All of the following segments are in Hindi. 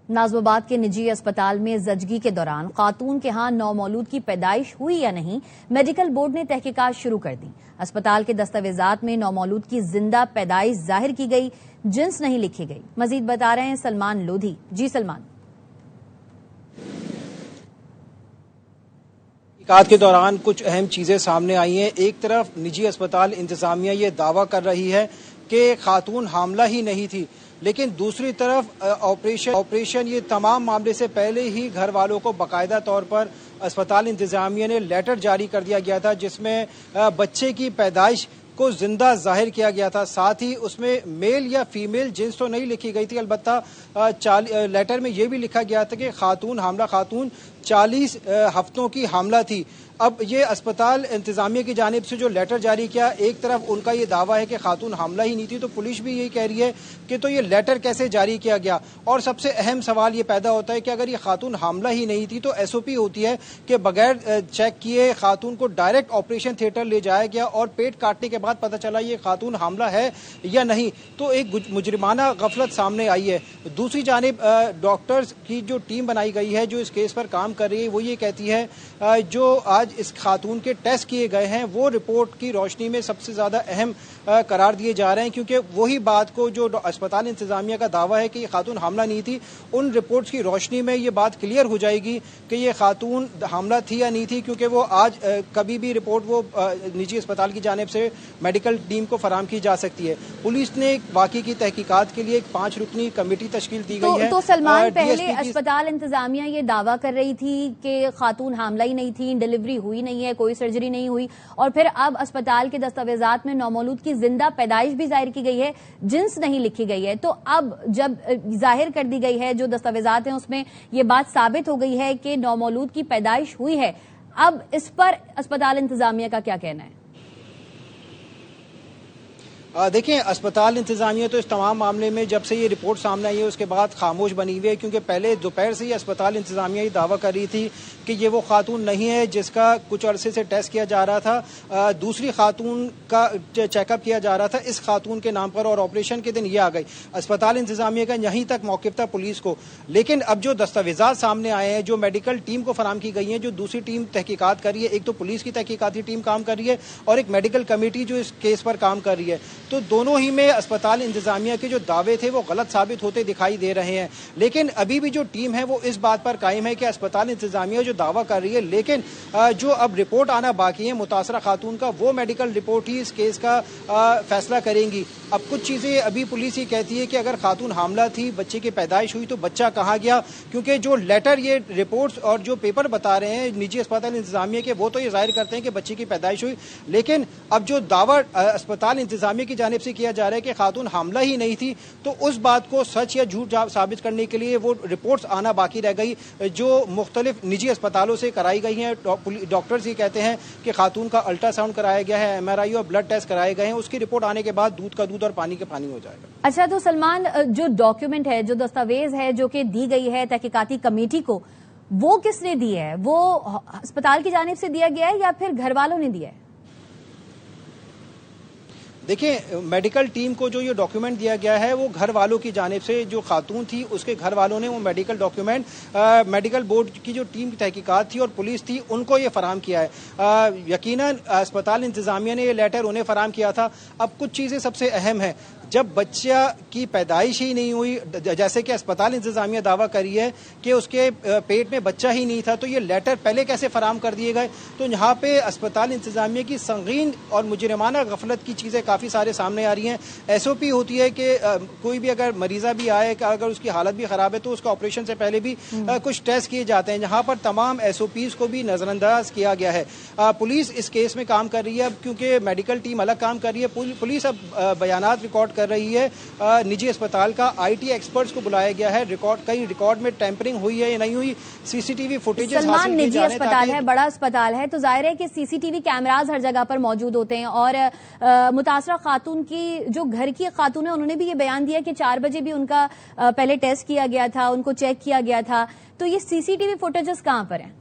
नाज़िमाबाद के निजी अस्पताल में जचगी के दौरान खातून के यहां नौमौलूद की पैदाइश हुई या नहीं, मेडिकल बोर्ड ने तहकीकात शुरू कर दी। अस्पताल के दस्तावेजात में नौमौलूद की जिंदा पैदाइश जाहिर की गई, जिन्स नहीं लिखी गई। मजीद बता रहे हैं सलमान लोधी। जी सलमान। तहकीकात के दौरान कुछ अहम चीजें सामने आई हैं। एक तरफ निजी अस्पताल इंतजामिया ये दावा कर रही है कि खातून हामला ही नहीं थी, लेकिन दूसरी तरफ ऑपरेशन ये तमाम मामले से पहले ही घर वालों को बाकायदा तौर पर अस्पताल इंतजामिया ने लेटर जारी कर दिया गया था, जिसमें बच्चे की पैदाइश को जिंदा जाहिर किया गया था। साथ ही उसमें मेल या फीमेल जिन्स तो नहीं लिखी गई थी, अलबत्ता लेटर में यह भी लिखा गया था कि खातून 40 हफ्तों की हामला थी। अब ये अस्पताल इंतजामिया की जानिब से जो लेटर जारी किया, एक तरफ उनका ये दावा है कि खातून हामला ही नहीं थी, तो पुलिस भी यही कह रही है कि तो ये लेटर कैसे जारी किया गया। और सबसे अहम सवाल ये पैदा होता है कि अगर ये खातून हामला ही नहीं थी तो एसओपी होती है कि बगैर चेक किए खातून को डायरेक्ट ऑपरेशन थिएटर ले जाया गया और पेट काटने के बाद पता चला ये खातून हामला है या नहीं, तो एक मुजरिमाना गफलत सामने आई है। दूसरी जानिब डॉक्टर्स की जो टीम बनाई गई है जो इस केस पर काम कर रही है, वो ये कहती है जो आज इस खातून के टेस्ट किए गए हैं वो रिपोर्ट की रोशनी में सबसे ज्यादा अहम करार दिए जा रहे हैं, क्योंकि वही बात को जो अस्पताल इंतजामिया का दावा है कि ये खातून हामला नहीं थी, उन रिपोर्ट्स की रोशनी में ये बात क्लियर हो जाएगी कि ये खातून हामला थी या नहीं थी, क्योंकि वो आज कभी भी रिपोर्ट वो निजी अस्पताल की जानिब से मेडिकल टीम को फराम की जा सकती है। पुलिस ने वाकई की तहकीकात के लिए एक 5 रुकनी कमेटी तश्कील दी गई है। तो सलमान, पहले अस्पताल इंतजामिया ये दावा कर रही थी कि खातून हामला ही नहीं थी, डिलीवरी हुई नहीं है, कोई सर्जरी नहीं हुई, और फिर अब अस्पताल के दस्तावेजात में नौमौलूद की जिंदा पैदाइश भी जाहिर की गई है, जिन्स नहीं लिखी गई है। तो अब जब जाहिर कर दी गई है, जो दस्तावेजात हैं उसमें ये बात साबित हो गई है कि नौमौलूद की पैदाइश हुई है, अब इस पर अस्पताल इंतजामिया का क्या कहना है? देखिए, अस्पताल इंतजामिया तो इस तमाम मामले में जब से ये रिपोर्ट सामने आई है उसके बाद खामोश बनी हुई है, क्योंकि पहले दोपहर से ही अस्पताल इंतजामिया ये दावा कर रही थी कि ये वो खातून नहीं है जिसका कुछ अरसे से टेस्ट किया जा रहा था। दूसरी खातून का चेकअप किया जा रहा था इस खातून के नाम पर, और ऑपरेशन के दिन ये आ गई। अस्पताल इंतजामिया का यहीं तक मौकिफ था पुलिस को। लेकिन अब जो दस्तावेजात सामने आए हैं, जो मेडिकल टीम को फराम की गई हैं, जो दूसरी टीम तहकीकात कर रही है, एक तो पुलिस की तहकीकाती टीम काम कर रही है और एक मेडिकल कमेटी जो इस केस पर काम कर रही है, तो दोनों ही में अस्पताल इंतजामिया के जो दावे थे वो गलत साबित होते दिखाई दे रहे हैं। लेकिन अभी भी जो टीम है वो इस बात पर कायम है कि अस्पताल इंतजामिया जो दावा कर रही है, लेकिन जो अब रिपोर्ट आना बाकी है मुतासरा खातून का, वो मेडिकल रिपोर्ट ही इस केस का फैसला करेंगी। अब कुछ चीजें अभी पुलिस ये कहती है कि अगर खातून हामला थी, बच्चे की पैदाइश हुई, तो बच्चा कहाँ गया, क्योंकि जो लेटर, ये रिपोर्ट्स और जो पेपर बता रहे हैं निजी अस्पताल इंतजामिया के, वो तो ये जाहिर करते हैं कि बच्चे की पैदाइश हुई। लेकिन अब जो दावा अस्पताल इंतजामिया की जानिब से किया जा रहा है कि खातून हामला ही नहीं थी, तो उस बात को सच या झूठ साबित करने के लिए वो रिपोर्ट्स आना बाकी रह गई जो मुख्तलिफ निजी अस्पतालों से कराई गई हैं। डॉक्टर्स ये कहते हैं कि खातून का अल्ट्रासाउंड कराया गया है, MRI और ब्लड टेस्ट कराए गए हैं, उसकी रिपोर्ट आने के बाद दूध का दूध और पानी का पानी हो जाएगा। अच्छा, तो सलमान, जो डॉक्यूमेंट है, जो दस्तावेज है जो कि दी गई है तहकीकाती कमेटी को, वो किसने दी है? वो अस्पताल की जानिब से दिया गया है या फिर घर वालों ने दिया है? देखिए, मेडिकल टीम को जो ये डॉक्यूमेंट दिया गया है वो घर वालों की जानिब से, जो खातून थी उसके घर वालों ने वो मेडिकल डॉक्यूमेंट मेडिकल बोर्ड की जो टीम की तहकीकात थी और पुलिस थी उनको ये फराम किया है। यकीनन अस्पताल इंतजामिया ने ये लेटर उन्हें फराम किया था। अब कुछ चीज़ें सबसे अहम है, जब बच्चा की पैदाइश ही नहीं हुई, जैसे कि अस्पताल इंतजामिया दावा करी है कि उसके पेट में बच्चा ही नहीं था, तो ये लेटर पहले कैसे फराम कर दिए गए? तो यहाँ पे अस्पताल इंतजामिया की संगीन और मुजरिमाना गफलत की चीज़ें काफ़ी सारे सामने आ रही हैं। SOP होती है कि कोई भी अगर मरीजा भी आए, अगर उसकी हालत भी ख़राब है तो उसका ऑपरेशन से पहले भी कुछ टेस्ट किए जाते हैं। यहाँ पर तमाम SOPs को भी नज़रअंदाज किया गया है। पुलिस इस केस में काम कर रही है, अब क्योंकि मेडिकल टीम अलग काम कर रही है, पुलिस अब बयानात रिकॉर्ड कर रही है। निजी अस्पताल का IT एक्सपर्ट्स को बुलाया गया है। कई रिकॉर्ड में टेम्परिंग हुई है या नहीं हुई, CCTV फुटेजेस हासिल किए निजी अस्पताल है, बड़ा अस्पताल है, तो जाहिर है कि CCTV कैमराज हर जगह पर मौजूद होते हैं। और मुतासरा खातून की जो घर की खातून है, उन्होंने भी ये बयान दिया कि 4 बजे भी उनका पहले टेस्ट किया गया था, उनको चेक किया गया था। तो ये CCTV फुटेजेस कहां पर हैं?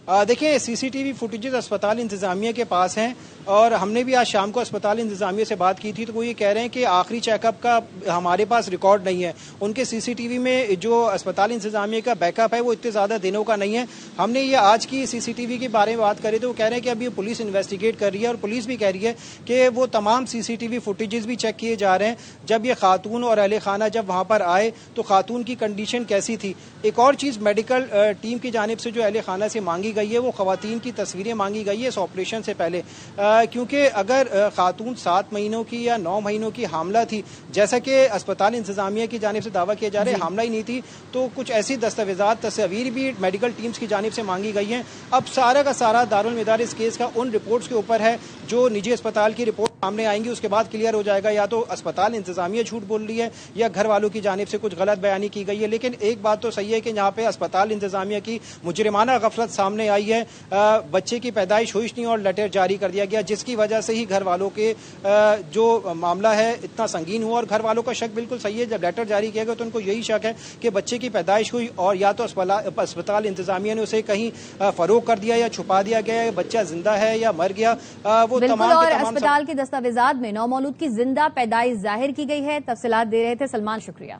देखिए, सीसीटीवी फुटेजेस अस्पताल इंतजामिया के पास हैं और हमने भी आज शाम को अस्पताल इंतजामिया से बात की थी, तो वो ये कह रहे हैं कि आखिरी चेकअप का हमारे पास रिकॉर्ड नहीं है। उनके सीसीटीवी में जो अस्पताल इंतजामिया का बैकअप है वो इतने ज़्यादा दिनों का नहीं है। हमने ये आज की सीसीटीवी के बारे में बात करी तो वो कह रहे हैं कि अभी पुलिस इन्वेस्टिगेट कर रही है और पुलिस भी कह रही है कि वो तमाम सीसीटीवी फुटेजेस भी चेक किए जा रहे हैं। जब ये खातून और अहले खाना जब वहाँ पर आए तो खातून की कंडीशन कैसी थी। एक और चीज़ मेडिकल टीम की जानिब से जो अहले खाना से मांगी गई है वो खवातीन की तस्वीरें मांगी गई है इस ऑपरेशन से पहले, क्योंकि अगर खातून 7 महीनों की या 9 महीनों की हामला थी, जैसा कि अस्पताल इंतजामिया की जानिब से दावा किया जा रहा है हामला ही नहीं थी, तो कुछ ऐसी दस्तावेजात तस्वीर भी मेडिकल टीम्स की जानिब से मांगी गई हैं। अब सारा का सारा दारुल मदार इस केस का उन रिपोर्ट्स के ऊपर है जो निजी अस्पताल की रिपोर्ट सामने आएंगी, उसके बाद क्लियर हो जाएगा या तो अस्पताल इंतजामिया झूठ बोल रही है या घर वालों की जानिब से कुछ गलत बयानी की गई है। लेकिन एक बात तो सही है कि यहाँ पे अस्पताल इंतजामिया की मुजरिमाना गफलत सामने आई है। बच्चे की पैदाइश हुई नहीं और लेटर जारी कर दिया गया, जिसकी वजह से ही घर वालों के जो मामला है इतना संगीन हुआ। और घर वालों का शक बिल्कुल सही है, जब लेटर जारी किया गया तो उनको यही शक है कि बच्चे की पैदाइश हुई और या तो अस्पताल इंतजामिया ने उसे कहीं फरोग कर दिया या छुपा दिया गया, बच्चा जिंदा है या मर गया। वो तमाम और अस्पताल के दस्तावेजात में नौमौलूद की जिंदा पैदाइश जाहिर की गई है। तफसीलात दे रहे थे सलमान, शुक्रिया।